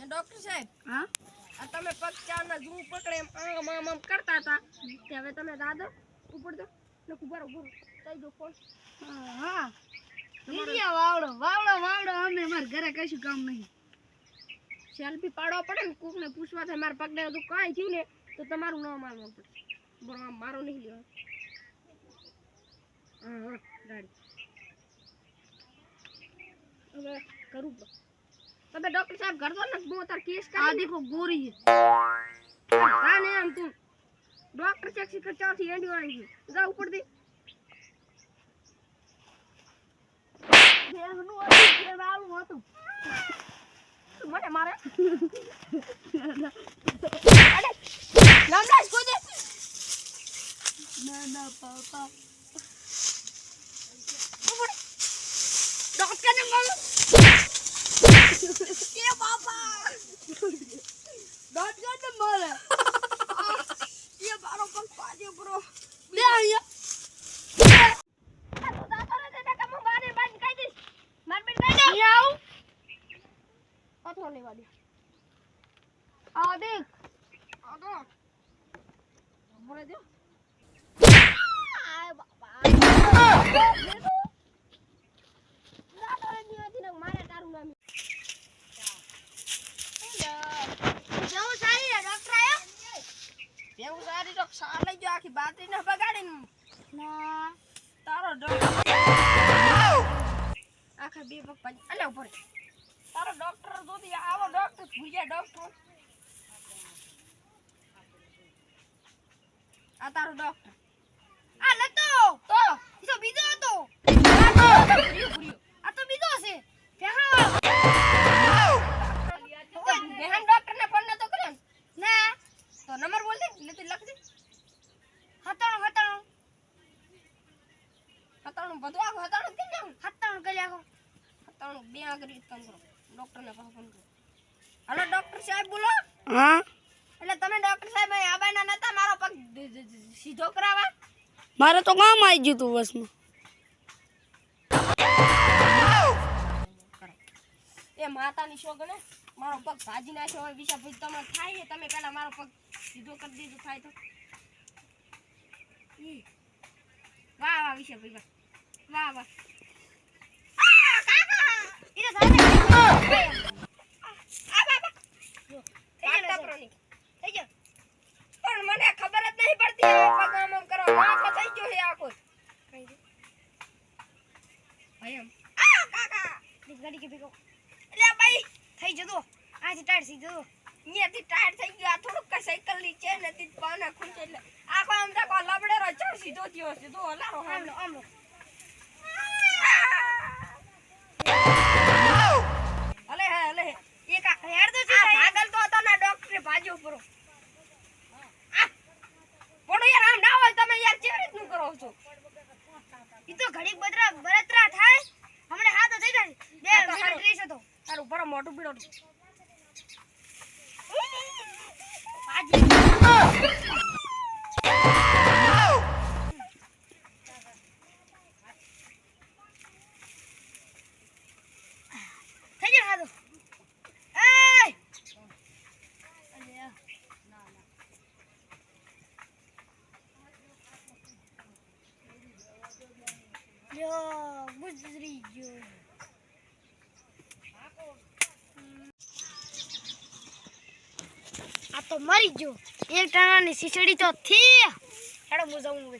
doctor સાહેબ હા આ તમે પગ ચારના જૂ પકડે એમ આમ કરતા હતા તે હવે તમે દાદો ઉપર દો ને ઉભરો થઈ દો ફોન હા વિડિયા વાવડો અમે માર ઘરે કશું કામ નહીં સેલ્ફી પાડવા પડે ને કોકને પૂછવા થાય મારા પગને બધું કાંઈ થયું ને તો તમારું નામ આવવું પડે બરો મારો નહીં લેવા હા ગાડી હવે કરું તમે ડોક્ટર સાહેબ ઘર દો ને હું તાર કેસ કરી આ દેખો ગોરી હા ને આમ તું ડોક્ટર ચેક ચોથી એન્ડી વાળી છે જા ઉપર દે બેહનું હતું આવું હતું મને મારે અરે નામદાસ કોઈ દે ના પાપા ડોક્ટર ને બોલો એ બાપા ડોક્ટર ને બોલે એ બારો પગ પાજે બ્રો બે અહીંયા તું દાતો રે તે કે હું મારે બાંધ કાઈ દઈશ માર બેન બેઠો આવું પાથરો લેવા દે આ દેખ આ તો બોલે દે આય બાપા દાતો રે ની મારે તારું નામ જેવું સારી રે ડોક્ટર આયો એવું સારી તો સાર લઈ ગયો આખી બાટરી ને બગાડીને ના તારો ડોક્ટર આખા બે પગ પાડી અલે ઉપર તારો ડોક્ટર જોતી આવો ડોક્ટર ભૂલ્યા ડોક્ટર આ તારો ડોક્ટર આ નતો તો ઈસો બીજો હતો ભૂલ્યો આ તો બીજો છે ફેહાવા બેહાન ડોક્ટર ને ફોન નતો કર્યો ના તો નંબર બોલ દે એટલે તું લખ દે 97 બધું આખો 97 કે નામ 97 કરી આખો 97 બે આગળ ફોન કરો ડોક્ટર ને ફોન કરો હાલો ડોક્ટર સાહેબ બોલો હા એટલે તમે ડોક્ટર સાહેબ આબાના નતા મારો પગ સીધો કરાવવા મારે તો કામ આવી ગયું તું બસમાં એ માતાની શોગને મારો પગ ભાજી નાખ્યો હોય વિશા પૂછ તમારે થાય છે તમે પહેલા મારો પગ સીધો કરી દીધો થાય તો વાહ વાહ વિશા ભાઈ વાહ વાહ કાકા ઈરે સાને આ બાબા થઈ ગયો પણ મને ખબર જ નહીં પડતી પગ આમ કરો નાખો થઈ ગયો છે આ કોઈ ભાઈ એમ આ કાકા ગાડી કે ભેગો એટલે ભાઈ થઈ જતો આથી ટાયર સીધો અહીંયાથી ટાયર થઈ ગયો આ થોડુંક કા સાયકલ ની ચેન હતી પાના ખૂંચે એટલે આખો આમ તકો લબડેરો ચડ સીધો થયો છે તો હલારો આમ હલે એક હેડ તો છે પાગલ તો હતો ને ડોક્ટરે ભાજ્યો પરો પણ યાર આમ ના હોય તમે યાર કેવી રીતનું કરો છો ઈ તો ઘડી બરતરા થાય હમણે હાથો થઈ જાય બે મિનિટ રીસ હતો તારું પર મોટું પીડો થઈ જાય હાથો યો ગુજરી ગયો આ તો મરી ગયો એક ટાણાની સિસડી તો થી હેડો હું જાઉં હવે